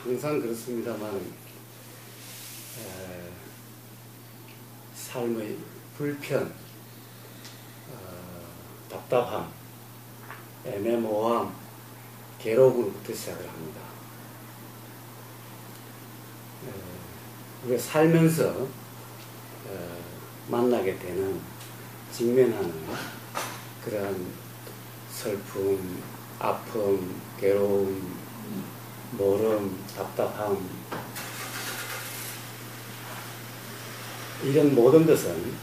항상 그렇습니다만 삶의 불편, 답답함, 애매모호함, 괴로움으로부터 시작을 합니다. 우리가 살면서 만나게 되는, 직면하는 그러한 슬픔, 아픔, 괴로움, 모름, 답답함, 이런 모든 것은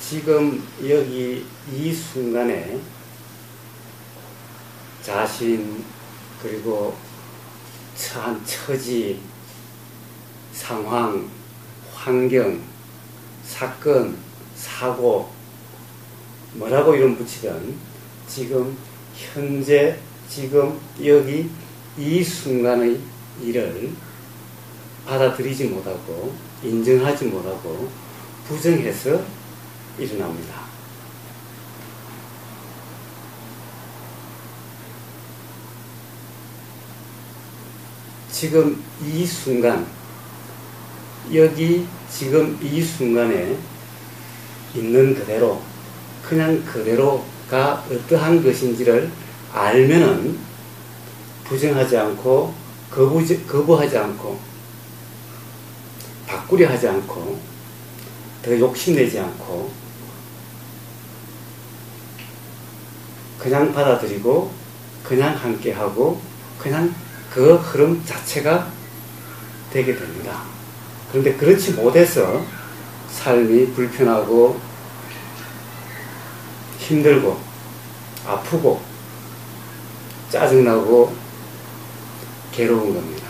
지금 여기 이 순간에 자신, 그리고 처한 처지, 상황, 환경, 사건, 사고, 뭐라고 이름 붙이든 지금 현재 지금 여기 이 순간의 일을 받아들이지 못하고 인정하지 못하고 부정해서 일어납니다. 지금 이 순간, 여기 지금 이 순간에 있는 그대로, 그냥 그대로가 어떠한 것인지를 알면은 부정하지 않고 거부하지 않고 바꾸려 하지 않고 더 욕심내지 않고 그냥 받아들이고 그냥 함께하고 그냥 그 흐름 자체가 되게 됩니다. 그런데 그렇지 못해서 삶이 불편하고 힘들고 아프고 짜증나고 괴로운 겁니다.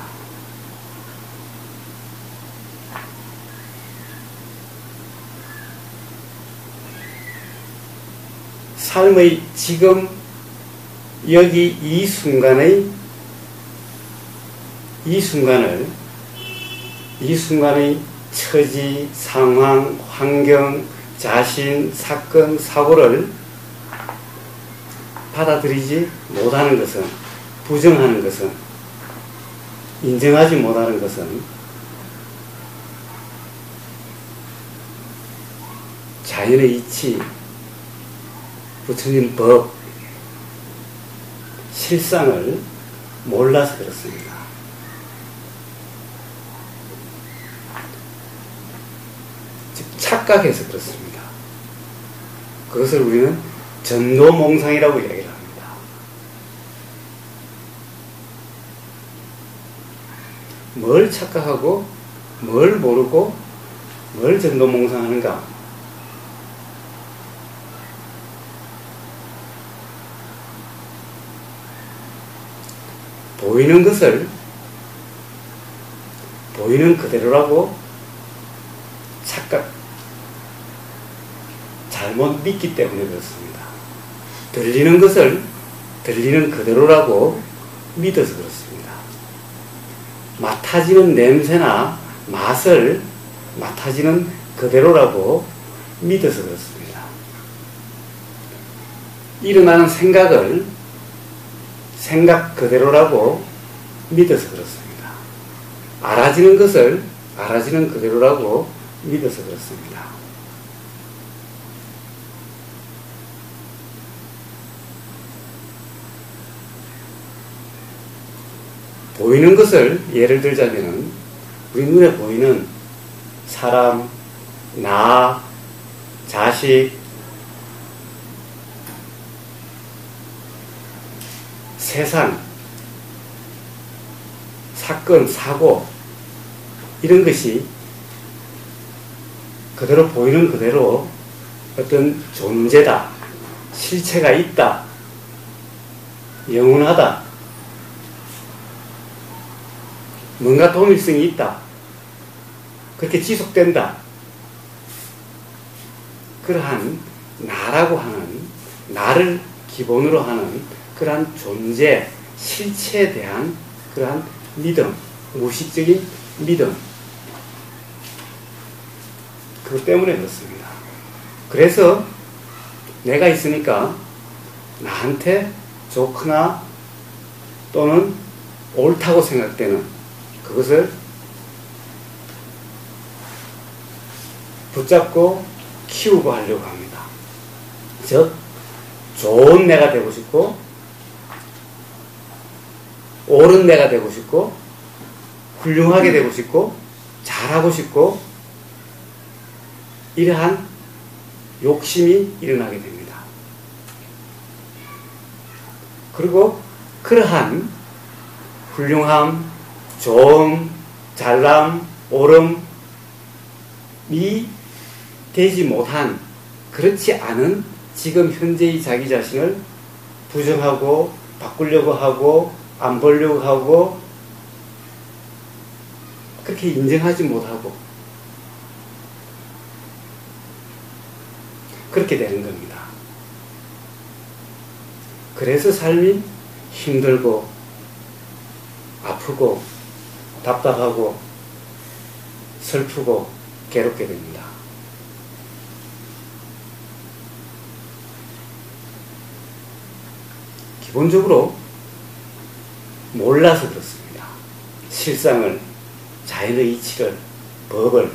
삶의 지금 여기 이 순간의 이 순간의 처지, 상황, 환경, 자신, 사건, 사고를 받아들이지 못하는 것은, 부정하는 것은, 인정하지 못하는 것은 자연의 이치, 부처님 법, 실상을 몰라서 그렇습니다. 즉 착각해서 그렇습니다. 그것을 우리는 전노몽상이라고 이야기를 합니다. 뭘 착각하고 뭘 모르고 뭘 전노몽상하는가? 보이는 것을 보이는 그대로라고 착각, 잘못 믿기 때문에 그렇습니다. 들리는 것을 들리는 그대로라고 믿어서 그렇습니다. 맡아지는 냄새나 맛을 맡아지는 그대로라고 믿어서 그렇습니다. 일어나는 생각을 생각 그대로라고 믿어서 그렇습니다. 알아지는 것을 알아지는 그대로라고 믿어서 그렇습니다. 보이는 것을 예를 들자면 우리 눈에 보이는 사람, 나, 자식, 세상, 사건, 사고, 이런 것이 그대로 보이는 그대로 어떤 존재다, 실체가 있다, 영원하다, 뭔가 동일성이 있다, 그렇게 지속된다, 그러한 나라고 하는, 나를 기본으로 하는 그러한 존재, 실체에 대한 그러한 믿음, 무의식적인 믿음, 그것 때문에 그렇습니다. 그래서 내가 있으니까 나한테 좋거나 또는 옳다고 생각되는 그것을 붙잡고 키우고 하려고 합니다. 즉 좋은 내가 되고 싶고 옳은 내가 되고 싶고 훌륭하게 되고 싶고 잘하고 싶고 이러한 욕심이 일어나게 됩니다. 그리고 그러한 훌륭함, 좋음, 잘남, 옳음이 되지 못한 그렇지 않은 지금 현재의 자기 자신을 부정하고 바꾸려고 하고 안 보려고 하고 그렇게 인정하지 못하고 그렇게 되는 겁니다. 그래서 삶이 힘들고 아프고 답답하고 슬프고 괴롭게 됩니다. 기본적으로 몰라서 그렇습니다. 실상을, 자연의 이치를, 법을.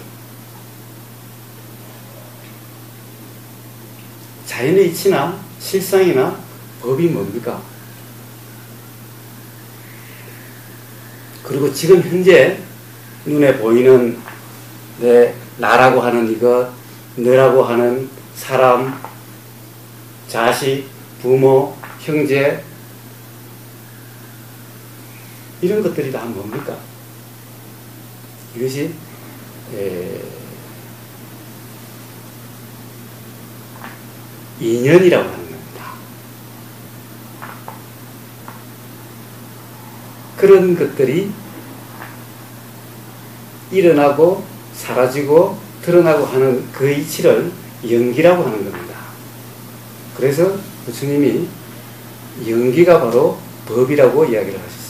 자연의 이치나 실상이나 법이 뭡니까? 그리고 지금 현재 눈에 보이는 나라고 하는 이것, 너라고 하는 사람, 자식, 부모, 형제 이런 것들이 다 뭡니까? 이것이 인연이라고 하는 겁니다. 그런 것들이 일어나고 사라지고 드러나고 하는 그 이치를 연기라고 하는 겁니다. 그래서 부처님이 연기가 바로 법이라고 이야기를 하셨습니다.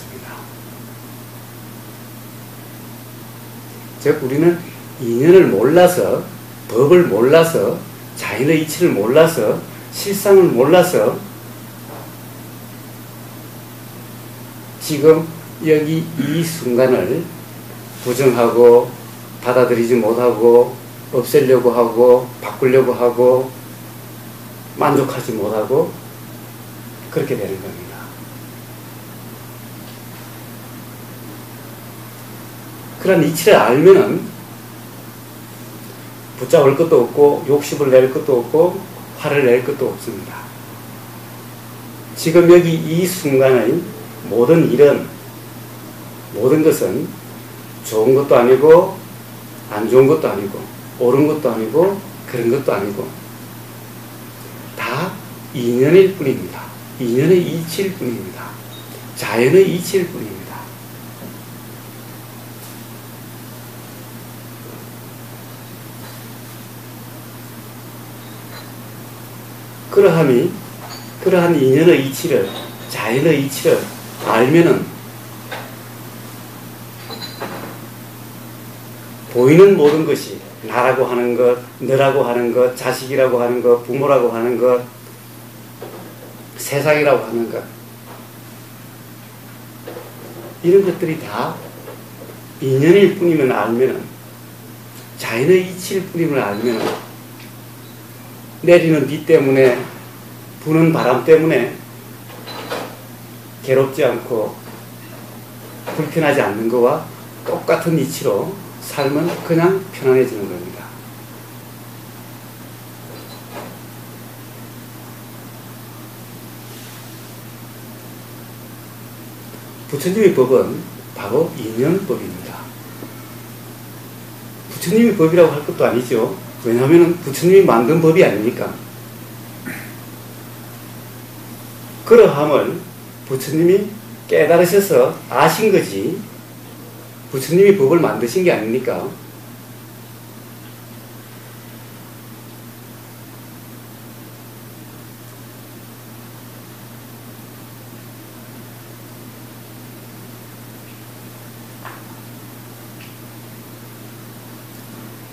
즉 우리는 인연을 몰라서 법을 몰라서 자연의 이치를 몰라서 실상을 몰라서 지금 여기 이 순간을 부정하고 받아들이지 못하고 없애려고 하고 바꾸려고 하고 만족하지 못하고 그렇게 되는 겁니다. 그런 이치를 알면은 붙잡을 것도 없고 욕심을 낼 것도 없고 화를 낼 것도 없습니다. 지금 여기 이 순간의 모든 일은 모든 것은 좋은 것도 아니고 안 좋은 것도 아니고 옳은 것도 아니고 그런 것도 아니고 다 인연일 뿐입니다. 인연의 이치일 뿐입니다. 자연의 이치일 뿐입니다. 그러한 인연의 이치를, 자연의 이치를 알면은 보이는 모든 것이 나라고 하는 것, 너라고 하는 것, 자식이라고 하는 것, 부모라고 하는 것, 세상이라고 하는 것 이런 것들이 다 인연일 뿐임을 알면은 자연의 이치일 뿐임을 알면은 내리는 비 때문에 부는 바람 때문에 괴롭지 않고 불편하지 않는 것과 똑같은 이치로 삶은 그냥 편안해지는 겁니다. 부처님의 법은 바로 인연법입니다. 부처님의 법이라고 할 것도 아니죠. 왜냐하면 부처님이 만든 법이 아닙니까? 그러함을 부처님이 깨달으셔서 아신 거지 부처님이 법을 만드신 게 아닙니까?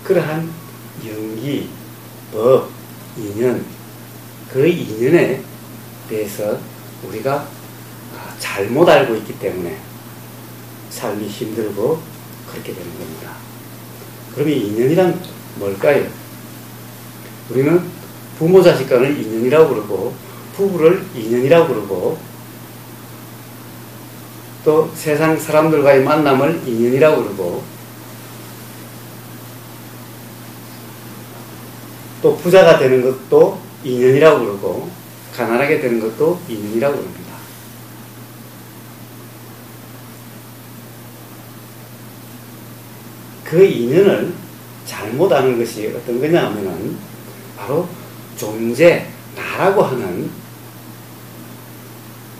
그러한 연기, 법, 인연, 그 인연에 대해서 우리가 잘못 알고 있기 때문에 살기 힘들고 그렇게 되는 겁니다. 그러면 인연이란 뭘까요? 우리는 부모 자식 간을 인연이라고 그러고 부부를 인연이라고 그러고 또 세상 사람들과의 만남을 인연이라고 그러고 또 부자가 되는 것도 인연이라고 그러고 가난하게 되는 것도 인연이라고 그럽니다. 그 인연을 잘못 아는 것이 어떤 거냐 하면은 바로 존재, 나라고 하는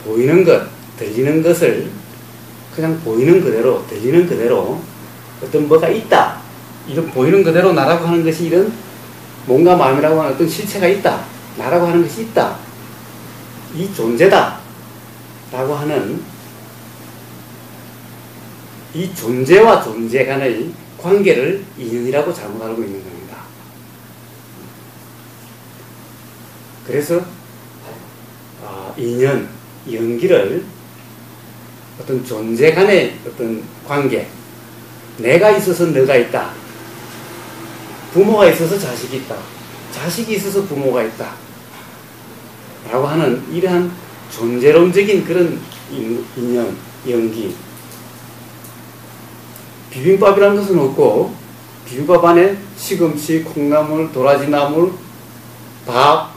보이는 것, 들리는 것을 그냥 보이는 그대로, 들리는 그대로 어떤 뭐가 있다. 이런 보이는 그대로 나라고 하는 것이 이런 몸과 마음이라고 하는 어떤 실체가 있다. 나라고 하는 것이 있다. 이 존재다. 라고 하는 이 존재와 존재 간의 관계를 인연이라고 잘못 알고 있는 겁니다. 그래서 인연, 연기를 어떤 존재 간의 어떤 관계, 내가 있어서 너가 있다. 부모가 있어서 자식이 있다. 자식이 있어서 부모가 있다. 라고 하는 이러한 존재론적인 그런 인연, 연기. 비빔밥이라는 것은 없고 비빔밥 안에 시금치, 콩나물, 도라지나물, 밥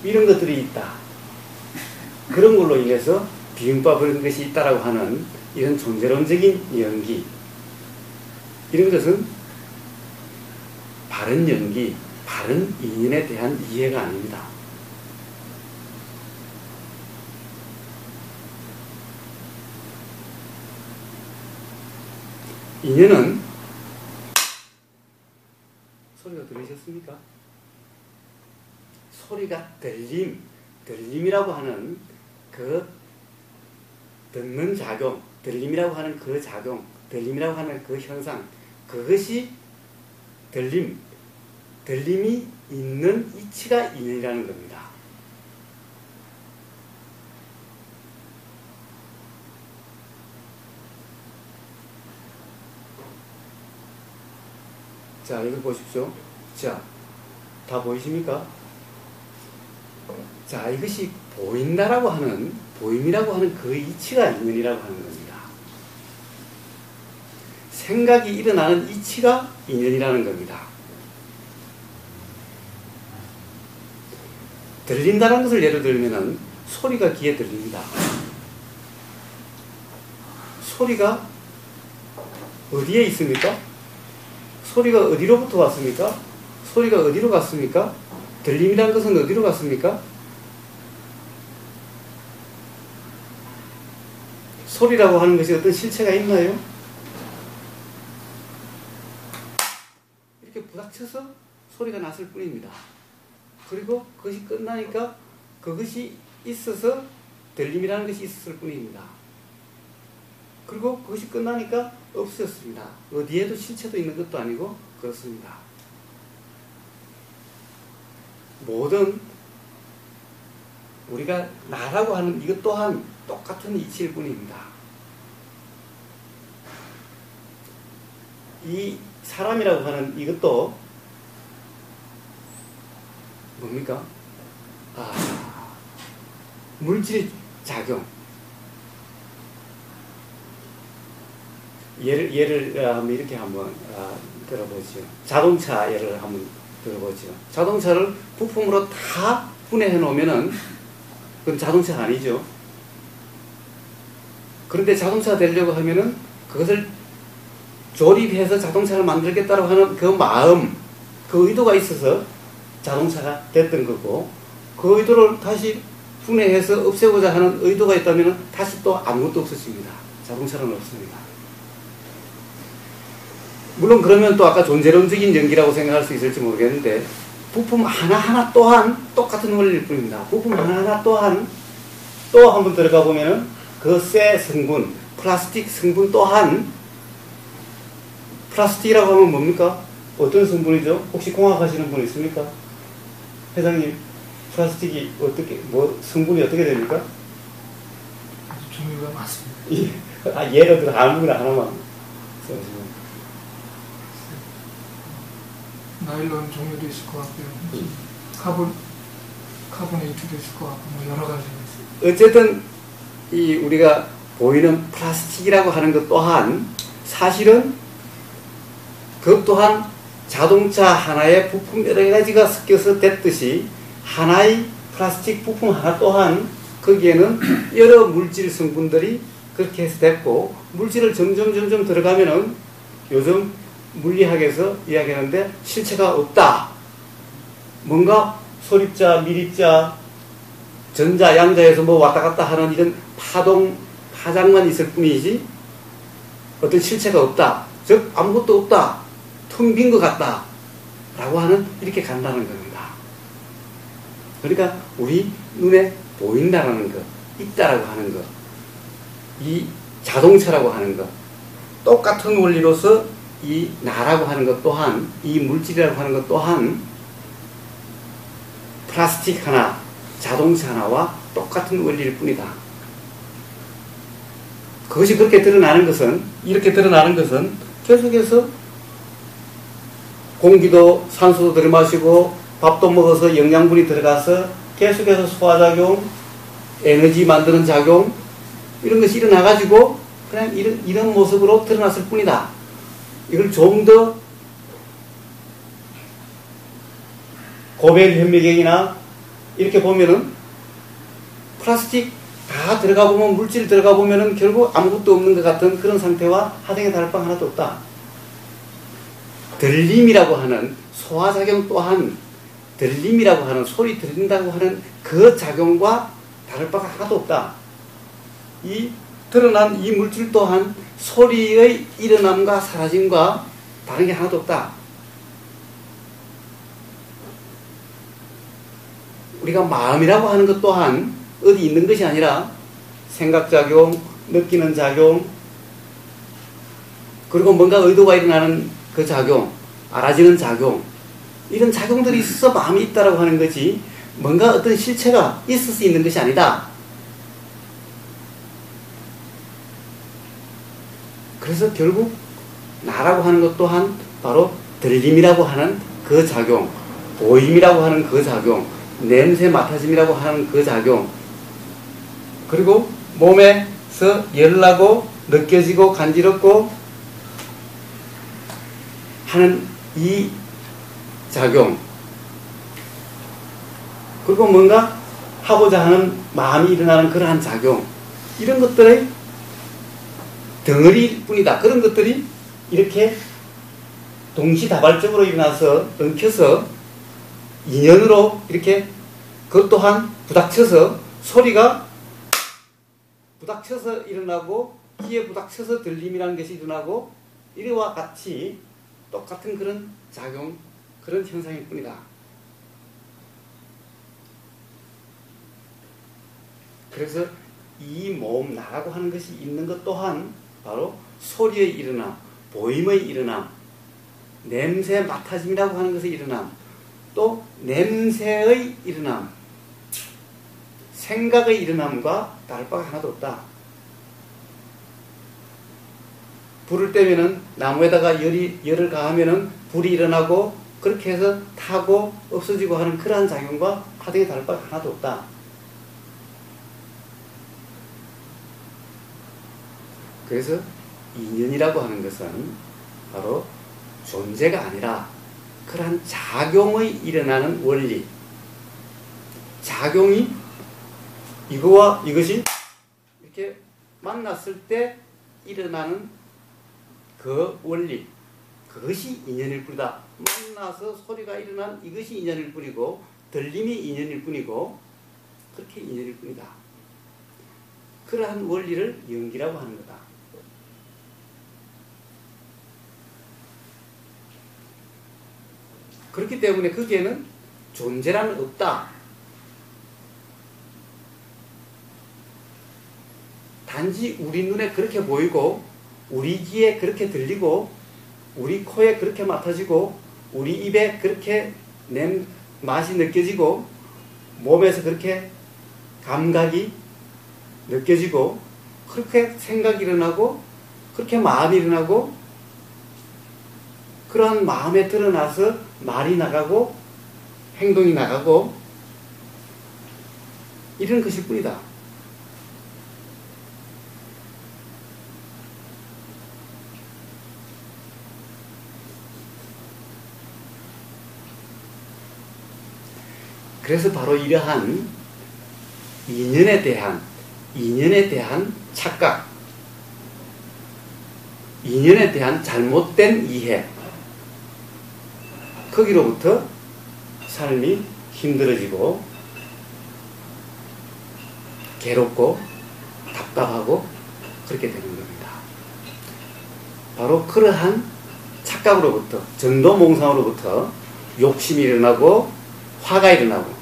이런 것들이 있다. 그런 걸로 인해서 비빔밥 이런 것이 있다라고 하는 이런 존재론적인 연기, 이런 것은 바른 연기, 바른 인연에 대한 이해가 아닙니다. 인연은 소리가 들리셨습니까? 소리가 들림이라고 하는 그 듣는 작용, 들림이라고 하는 그 작용, 들림이라고 하는 그 현상, 그것이 들림이 있는 이치가 인연이라는 겁니다. 자, 이거 보십시오. 자, 다 보이십니까? 자, 이것이 보인다라고 하는, 보임이라고 하는 그 이치가 인연이라고 하는 겁니다. 생각이 일어나는 이치가 인연이라는 겁니다. 들린다는 것을 예를 들면은 소리가 귀에 들립니다. 소리가 어디에 있습니까? 소리가 어디로부터 왔습니까? 소리가 어디로 갔습니까? 들림이라는 것은 어디로 갔습니까? 소리라고 하는 것이 어떤 실체가 있나요? 이렇게 부닥쳐서 소리가 났을 뿐입니다. 그리고 그것이 끝나니까 그것이 있어서 들림이라는 것이 있었을 뿐입니다. 그리고 그것이 끝나니까 없어졌습니다. 어디에도 실체도 있는 것도 아니고 그렇습니다. 모든 우리가 나라고 하는 이것 또한 똑같은 이치일 뿐입니다. 이 사람이라고 하는 이것도 뭡니까? 물질의 작용. 예를 이렇게 한번 들어보죠. 자동차 예를 한번 들어보죠. 자동차를 부품으로 다 분해해 놓으면은 그건 자동차가 아니죠. 그런데 자동차 되려고 하면은 그것을 조립해서 자동차를 만들겠다고 하는 그 마음, 그 의도가 있어서 자동차가 됐던 거고, 그 의도를 다시 분해해서 없애고자 하는 의도가 있다면 다시 또 아무것도 없어집니다. 자동차는 없습니다. 물론 그러면 또 아까 존재론적인 연기라고 생각할 수 있을지 모르겠는데, 부품 하나하나 또한 똑같은 원리일 뿐입니다. 부품 하나하나 또한 또 한번 들어가 보면은 그 쇠 성분, 플라스틱 성분 또한, 플라스틱이라고 하면 뭡니까? 어떤 성분이죠? 혹시 공학하시는 분 있습니까? 회장님, 플라스틱이 어떻게, 성분이 어떻게 됩니까? 종류가 많습니다. 예, 예를 들어 아무거나 하나만 써주세요. 나일론 종류도 있을 것 같고요. 카보네이트도 있을 것 같고 뭐 여러 가지가 있어요. 어쨌든 이 우리가 보이는 플라스틱이라고 하는 것 또한 사실은 그 또한 자동차 하나의 부품 여러 가지가 섞여서 됐듯이 하나의 플라스틱 부품 하나 또한 거기에는 여러 물질 성분들이 그렇게 해서 됐고, 물질을 점점 들어가면은 요즘 물리학에서 이야기하는데 실체가 없다. 뭔가 소립자, 미립자, 전자, 양자에서 뭐 왔다 갔다 하는 이런 파장만 있을 뿐이지 어떤 실체가 없다. 즉 아무것도 없다. 텅 빈 것 같다. 라고 하는 이렇게 간다는 겁니다. 그러니까 우리 눈에 보인다라는 것, 있다라고 하는 것, 이 자동차라고 하는 것, 똑같은 원리로서 이 나라고 하는 것 또한, 이 물질이라고 하는 것 또한 플라스틱 하나, 자동차 하나와 똑같은 원리일 뿐이다. 그것이 그렇게 드러나는 것은, 이렇게 드러나는 것은 계속해서 공기도 산소도 들이마시고 밥도 먹어서 영양분이 들어가서 계속해서 소화작용, 에너지 만드는 작용, 이런 것이 일어나가지고 그냥 이런 모습으로 드러났을 뿐이다. 이걸 좀 더 고벨 현미경이나 이렇게 보면은 플라스틱 다 들어가 보면, 물질 들어가 보면은 결국 아무것도 없는 것 같은 그런 상태와 하등에 다를 바 하나도 없다. 들림이라고 하는 소화작용 또한, 들림이라고 하는 소리 들린다고 하는 그 작용과 다를 바가 하나도 없다. 이 드러난 이 물질 또한 소리의 일어남과 사라짐과 다른 게 하나도 없다. 우리가 마음이라고 하는 것 또한 어디 있는 것이 아니라 생각작용, 느끼는 작용, 그리고 뭔가 의도가 일어나는 그 작용, 알아지는 작용, 이런 작용들이 있어서 마음이 있다라고 하는 거지 뭔가 어떤 실체가 있을 수 있는 것이 아니다. 그래서 결국 나라고 하는 것 또한 바로 들림이라고 하는 그 작용, 보임이라고 하는 그 작용, 냄새 맡아짐이라고 하는 그 작용, 그리고 몸에서 열나고 느껴지고 간지럽고 하는 이 작용, 그리고 뭔가 하고자 하는 마음이 일어나는 그러한 작용, 이런 것들의 덩어리일 뿐이다. 그런 것들이 이렇게 동시다발적으로 일어나서 엉켜서 인연으로 이렇게 그것 또한 부닥쳐서 소리가 부닥쳐서 일어나고 귀에 부닥쳐서 들림이라는 것이 일어나고 이와 같이 똑같은 그런 작용, 그런 현상일 뿐이다. 그래서 이 몸, 나라고 하는 것이 있는 것 또한 바로 소리의 일어남, 보임의 일어남, 냄새 맡아짐이라고 하는 것의 일어남, 또 냄새의 일어남, 생각의 일어남과 다를 바가 하나도 없다. 불을 떼면은 나무에다가 열을 가하면은 불이 일어나고 그렇게 해서 타고 없어지고 하는 그러한 작용과 하등에 다를 바가 하나도 없다. 그래서 인연이라고 하는 것은 바로 존재가 아니라 그러한 작용의 일어나는 원리, 작용이 이거와 이것이 이렇게 만났을 때 일어나는 그 원리, 그것이 인연일 뿐이다. 만나서 소리가 일어난 이것이 인연일 뿐이고 들림이 인연일 뿐이고 그렇게 인연일 뿐이다. 그러한 원리를 연기라고 하는 거다. 그렇기 때문에 거기에는 존재라는 없다. 단지 우리 눈에 그렇게 보이고 우리 귀에 그렇게 들리고 우리 코에 그렇게 맡아지고 우리 입에 그렇게 맛이 느껴지고 몸에서 그렇게 감각이 느껴지고 그렇게 생각이 일어나고 그렇게 마음이 일어나고 그러한 마음에 드러나서 말이 나가고 행동이 나가고 이런 것일 뿐이다. 그래서 바로 이러한 인연에 대한 착각, 인연에 대한 잘못된 이해, 거기로부터 삶이 힘들어지고 괴롭고 답답하고 그렇게 되는 겁니다. 바로 그러한 착각으로부터, 전도몽상으로부터 욕심이 일어나고 화가 일어나고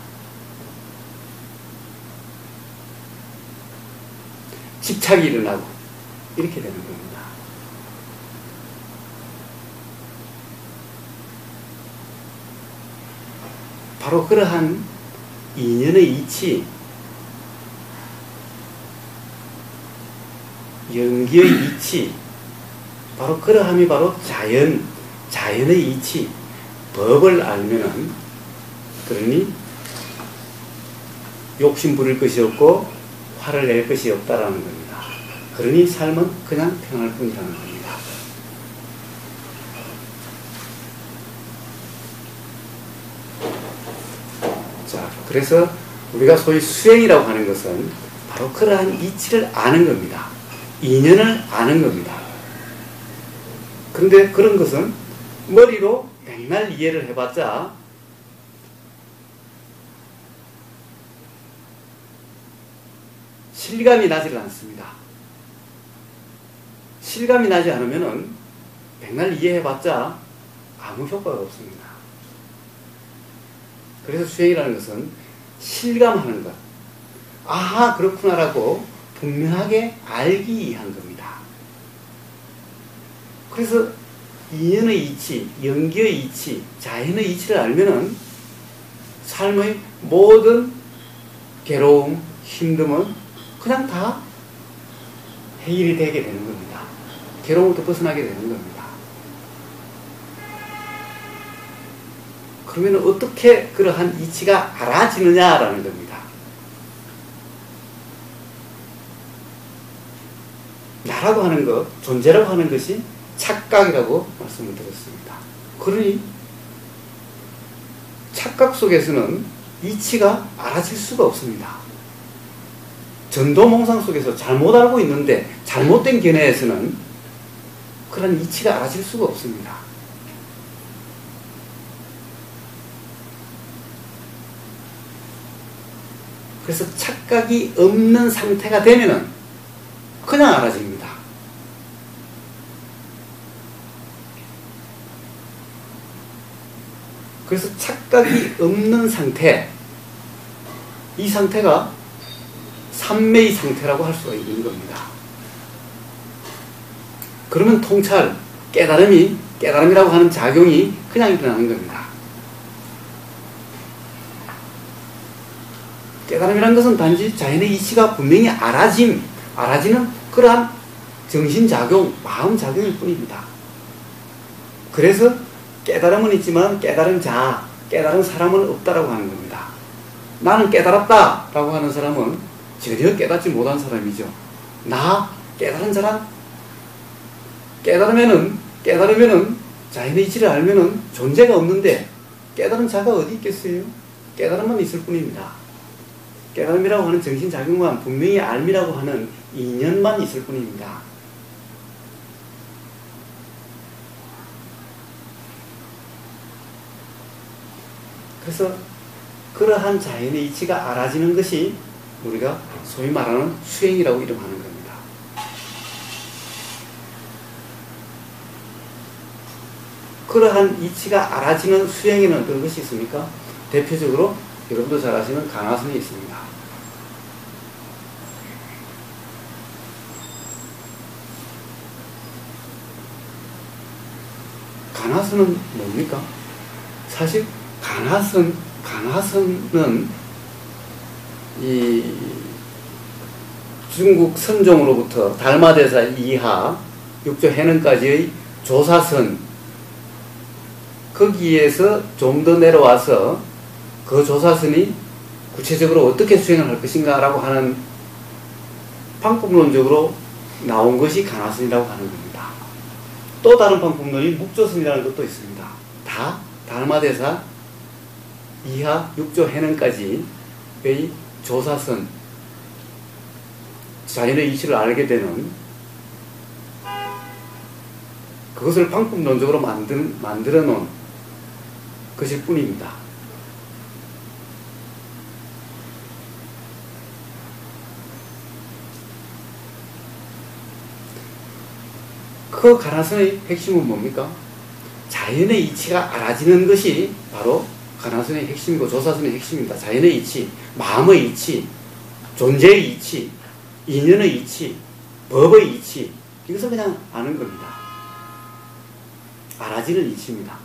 집착이 일어나고 이렇게 되는 겁니다. 바로 그러한 인연의 이치, 연기의 이치, 바로 그러함이 바로 자연의 이치, 법을 알면은 그러니 욕심 부릴 것이 없고 화를 낼 것이 없다라는 겁니다. 그러니 삶은 그냥 평안할 뿐이라는 겁니다. 자, 그래서 우리가 소위 수행이라고 하는 것은 바로 그러한 이치를 아는 겁니다. 인연을 아는 겁니다. 그런데 그런 것은 머리로 백날 이해를 해봤자 실감이 나질 않습니다. 실감이 나지 않으면은 백날 이해해봤자 아무 효과가 없습니다. 그래서 수행이라는 것은 실감하는 것, 아하 그렇구나라고 분명하게 알기 위한 겁니다. 그래서 인연의 이치, 연기의 이치, 자연의 이치를 알면은 삶의 모든 괴로움, 힘듦은 그냥 다 해결이 되게 되는 겁니다. 괴로움부터 벗어나게 되는 겁니다. 그러면 어떻게 그러한 이치가 알아지느냐라는 겁니다. 나라고 하는 것, 존재라고 하는 것이 착각이라고 말씀을 드렸습니다. 그러니 착각 속에서는 이치가 알아질 수가 없습니다. 전도몽상 속에서 잘못 알고 있는데 잘못된 견해에서는 그런 이치가 알아질 수가 없습니다. 그래서 착각이 없는 상태가 되면은 그냥 알아집니다. 그래서 착각이 없는 상태, 이 상태가 삼매의 상태라고 할 수가 있는 겁니다. 그러면 통찰, 깨달음이라고 하는 작용이 그냥 일어나는 겁니다. 깨달음이라는 것은 단지 자연의 이치가 분명히 알아지는 그러한 정신작용, 마음작용일 뿐입니다. 그래서 깨달음은 있지만 깨달은 사람은 없다라고 하는 겁니다. 나는 깨달았다라고 하는 사람은 전혀 깨닫지 못한 사람이죠. 나 깨달은 사람? 깨달으면은 자연의 이치를 알면은 존재가 없는데 깨달은 자가 어디 있겠어요? 깨달음만 있을 뿐입니다. 깨달음이라고 하는 정신작용만, 분명히 알미라고 하는 인연만 있을 뿐입니다. 그래서 그러한 자연의 이치가 알아지는 것이 우리가 소위 말하는 수행이라고 이름하는 겁니다. 그러한 이치가 알아지는 수행에는 어떤 것이 있습니까? 대표적으로 여러분도 잘 아시는 간화선이 있습니다. 간화선은 뭡니까? 사실 간화선은 이 중국 선종으로부터 달마대사 이하 6조 해능까지의 조사선, 거기에서 좀 더 내려와서 그 조사선이 구체적으로 어떻게 수행을 할 것인가 라고 하는 방법론적으로 나온 것이 가나선이라고 하는 겁니다. 또 다른 방법론이 묵조선이라는 것도 있습니다. 다 달마대사 이하 6조 해능까지의 조사선, 자연의 이치를 알게 되는, 그것을 방법론적으로 만들어 놓은 것일 뿐입니다. 그 가나선의 핵심은 뭡니까? 자연의 이치가 알아지는 것이 바로 가나선의 핵심이고 조사선의 핵심입니다. 자연의 이치, 마음의 이치, 존재의 이치, 인연의 이치, 법의 이치, 이것을 그냥 아는 겁니다. 알아지는 이치입니다.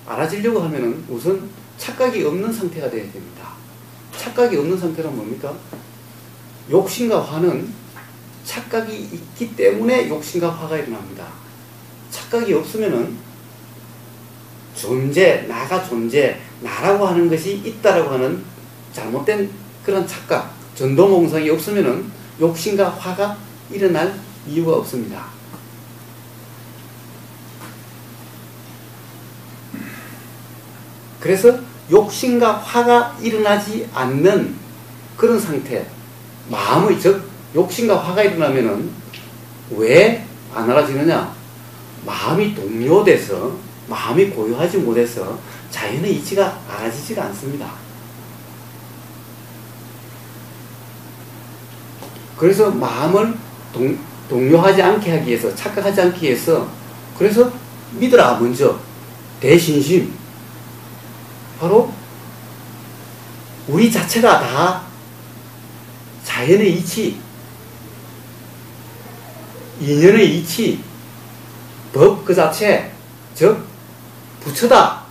알아지려고 하면은 우선 착각이 없는 상태가 되어야 됩니다. 착각이 없는 상태란 뭡니까? 욕심과 화는 착각이 있기 때문에 욕심과 화가 일어납니다. 착각이 없으면은 존재, 나가 존재, 나라고 하는 것이 있다라고 하는 잘못된 그런 착각, 전도몽상이 없으면은 욕심과 화가 일어날 이유가 없습니다. 그래서 욕심과 화가 일어나지 않는 그런 상태, 마음의, 즉 욕심과 화가 일어나면은 왜 안 알아지느냐? 마음이 동요돼서, 마음이 고요하지 못해서 자연의 이치가 알아지지가 않습니다. 그래서 마음을 동요하지 않게 하기 위해서, 착각하지 않기 위해서, 그래서 믿으라 먼저, 대신심, 바로 우리 자체가 다 자연의 이치, 인연의 이치, 법 그 자체, 즉 부처다,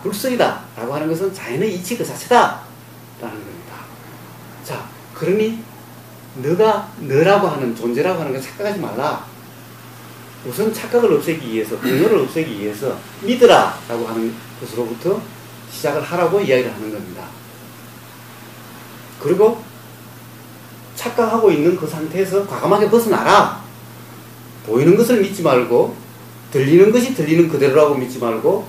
불성이다 라고 하는 것은 자연의 이치 그 자체다 라는 겁니다. 자, 그러니 너라고 하는, 존재라고 하는 걸 착각하지 말라. 우선 착각을 없애기 위해서, 동요를 없애기 위해서 믿으라 라고 하는 것으로부터 시작을 하라고 이야기를 하는 겁니다. 그리고 착각하고 있는 그 상태에서 과감하게 벗어나라. 보이는 것을 믿지 말고, 들리는 것이 들리는 그대로라고 믿지 말고,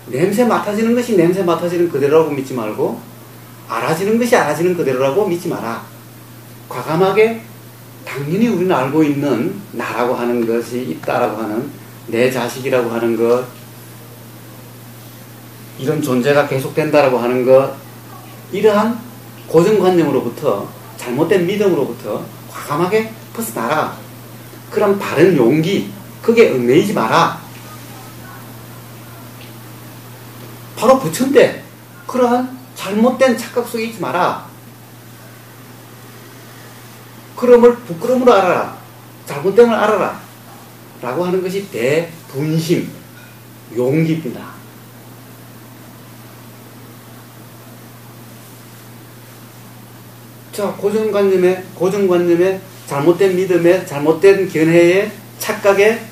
냄새 맡아지는 것이 냄새 맡아지는 그대로라고 믿지 말고, 알아지는 것이 알아지는 그대로라고 믿지 마라. 과감하게 당연히 우리는 알고 있는 나라고 하는 것이 있다라고 하는, 내 자식이라고 하는 것, 이런 존재가 계속된다라고 하는 것, 이러한 고정관념으로부터, 잘못된 믿음으로부터 과감하게 벗어나라. 그럼 바른 용기, 그게 얽매이지 마라. 바로 부처인데 그러한 잘못된 착각 속에 있지 마라. 그럼을 부끄러움으로 알아라. 잘못됨을 알아라. 라고 하는 것이 대분심, 용기입니다. 자, 고정관념에, 잘못된 믿음에, 잘못된 견해에, 착각에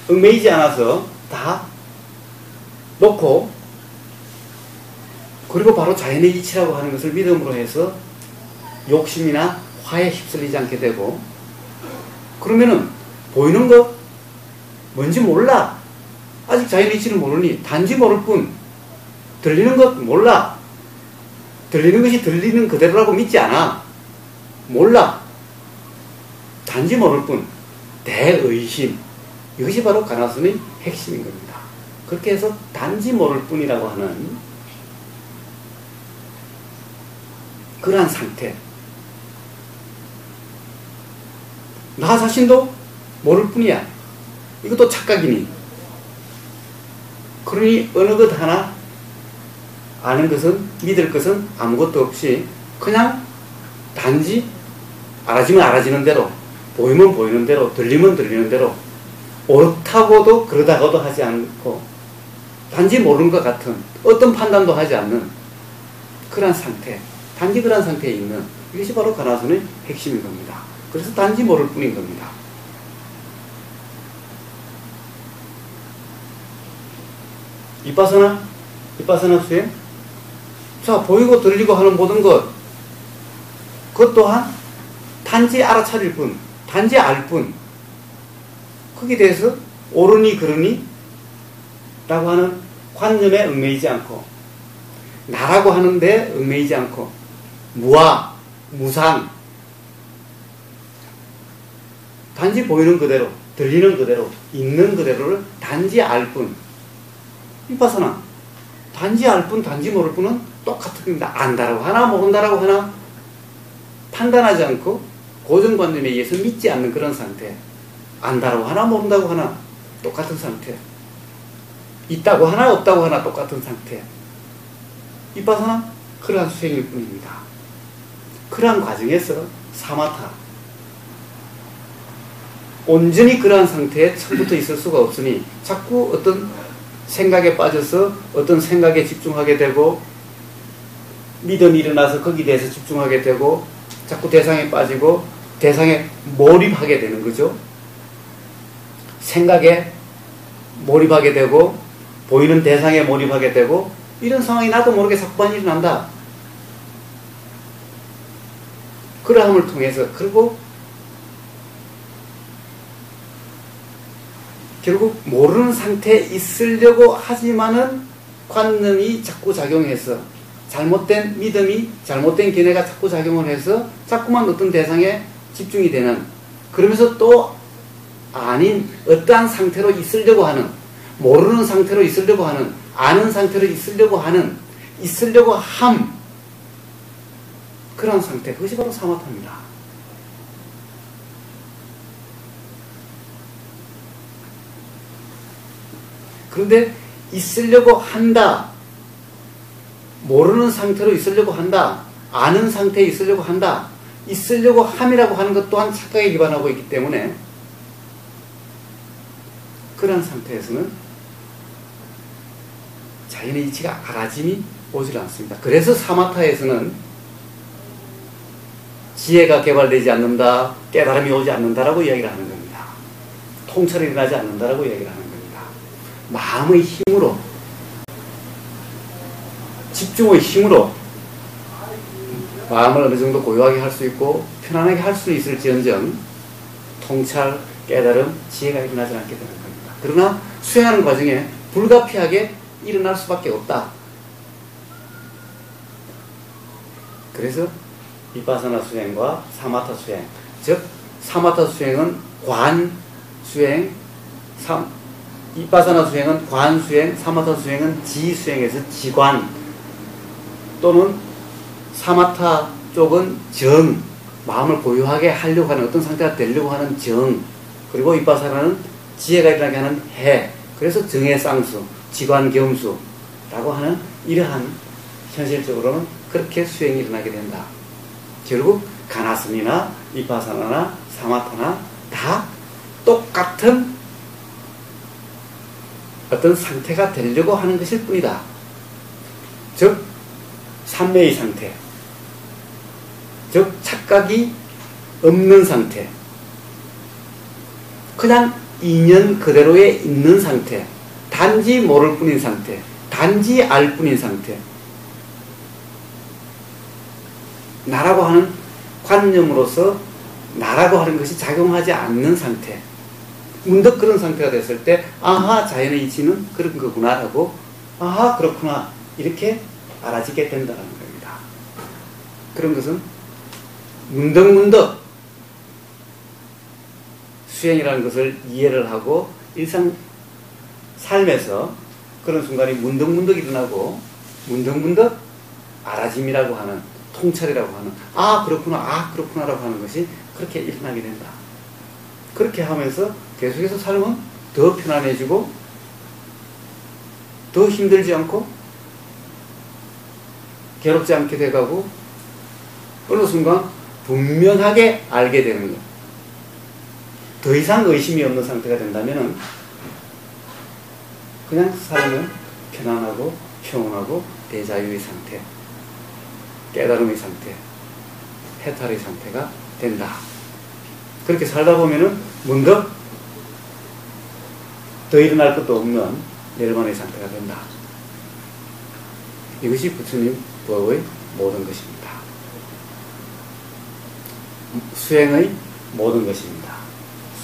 얽매이지 않아서 다 놓고, 그리고 바로 자연의 이치라고 하는 것을 믿음으로 해서 욕심이나 화에 휩쓸리지 않게 되고, 그러면은 보이는 것 뭔지 몰라. 아직 자연의 이치를 모르니 단지 모를 뿐. 들리는 것 몰라. 들리는 것이 들리는 그대로라고 믿지 않아. 몰라. 단지 모를 뿐. 대의심. 이것이 바로 가나선의 핵심인 겁니다. 그렇게 해서 단지 모를 뿐이라고 하는 그러한 상태. 나 자신도 모를 뿐이야. 이것도 착각이니. 그러니 어느 것 하나 아는 것은, 믿을 것은 아무것도 없이 그냥 단지 알아지면 알아지는 대로, 보이면 보이는 대로, 들리면 들리는 대로, 옳다고도 그러다고도 하지 않고 단지 모르는 것 같은, 어떤 판단도 하지 않는 그런 상태, 단지 그런 상태에 있는 이것이 바로 가나선의 핵심인 겁니다. 그래서 단지 모를 뿐인 겁니다. 이빠사나 수행. 자, 보이고 들리고 하는 모든 것, 그것 또한 단지 알아차릴 뿐, 단지 알 뿐, 거기에 대해서 옳으니 그르니 라고 하는 관념에 얽매이지 않고, 나라고 하는데 얽매이지 않고, 무아, 무상, 단지 보이는 그대로, 들리는 그대로, 있는 그대로를 단지 알 뿐. 이빠사나 단지 알 뿐, 단지 모를 뿐은 똑같은 겁니다. 안다라고 하나 모른다라고 하나 판단하지 않고 고정관념에 의해서 믿지 않는 그런 상태. 안다라고 하나 모른다고 하나 똑같은 상태. 있다고 하나 없다고 하나 똑같은 상태. 이빠사나 그러한 수행일 뿐입니다. 그러한 과정에서 사마타, 온전히 그러한 상태에 처음부터 있을 수가 없으니 자꾸 어떤 생각에 빠져서 어떤 생각에 집중하게 되고, 믿음이 일어나서 거기에 대해서 집중하게 되고, 자꾸 대상에 빠지고 대상에 몰입하게 되는 거죠. 생각에 몰입하게 되고 보이는 대상에 몰입하게 되고, 이런 상황이 나도 모르게 자꾸만 일어난다. 그러함을 통해서, 그리고 결국 모르는 상태에 있으려고 하지만은 관념이 자꾸 작용해서, 잘못된 믿음이, 잘못된 견해가 자꾸 작용을 해서 자꾸만 어떤 대상에 집중이 되는, 그러면서 또 아닌 어떠한 상태로 있으려고 하는, 모르는 상태로 있으려고 하는, 아는 상태로 있으려고 하는, 있으려고 함, 그런 상태, 그것이 바로 사마타입니다. 그런데 있으려고 한다, 모르는 상태로 있으려고 한다, 아는 상태에 있으려고 한다, 있으려고 함이라고 하는 것 또한 착각에 기반하고 있기 때문에 그런 상태에서는 자연의 이치가 알아짐이 오질 않습니다. 그래서 사마타에서는 지혜가 개발되지 않는다, 깨달음이 오지 않는다라고 이야기를 하는 겁니다. 통찰이 일어나지 않는다라고 이야기를 하는 겁니다. 마음의 힘으로, 집중의 힘으로 마음을 어느 정도 고요하게 할 수 있고 편안하게 할 수 있을지언정 통찰, 깨달음, 지혜가 일어나지 않게 되는 겁니다. 그러나 수행하는 과정에 불가피하게 일어날 수밖에 없다. 그래서 비파사나 수행과 사마타 수행, 즉 사마타 수행은 관 수행, 비파사나 수행은 관 수행, 사마타 수행은 지 수행에서 지관, 또는 사마타 쪽은 정, 마음을 고요하게 하려고 하는, 어떤 상태가 되려고 하는 정, 그리고 비파사나는 지혜가 일어나게 하는 해, 그래서 정의 쌍수, 지관 겸수라고 하는 이러한, 현실적으로는 그렇게 수행이 일어나게 된다. 결국 가나스니나 비파사나나 사마타나 다 똑같은 어떤 상태가 되려고 하는 것일 뿐이다. 즉 삼매의 상태, 즉 착각이 없는 상태, 그냥 인연 그대로에 있는 상태, 단지 모를 뿐인 상태, 단지 알 뿐인 상태, 나라고 하는 관념으로서 나라고 하는 것이 작용하지 않는 상태, 문득 그런 상태가 됐을 때 아하, 자연의 이치는 그런 거구나 라고, 아하, 그렇구나, 이렇게 알아지게 된다는 겁니다. 그런 것은 문득문득 수행이라는 것을 이해를 하고 일상 삶에서 그런 순간이 문득문득 일어나고, 문득문득 알아짐이라고 하는, 통찰이라고 하는, 아 그렇구나, 아 그렇구나라고 하는 것이 그렇게 일어나게 된다. 그렇게 하면서 계속해서 삶은 더 편안해지고 더 힘들지 않고 괴롭지 않게 돼가고, 어느 순간 분명하게 알게 되는 것, 더 이상 의심이 없는 상태가 된다면 그냥 삶은 편안하고 평온하고 대자유의 상태, 깨달음의 상태, 해탈의 상태가 된다. 그렇게 살다 보면은 문득 더 일어날 것도 없는 멸만의 상태가 된다. 이것이 부처님 법의 모든 것입니다. 수행의 모든 것입니다.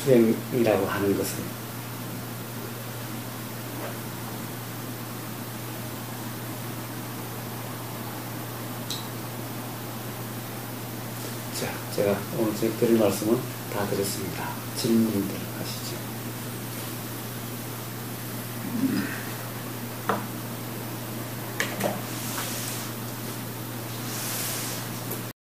수행이라고 하는 것은. 자, 제가 오늘 드릴 말씀은 다 드렸습니다. 질문들 하시죠.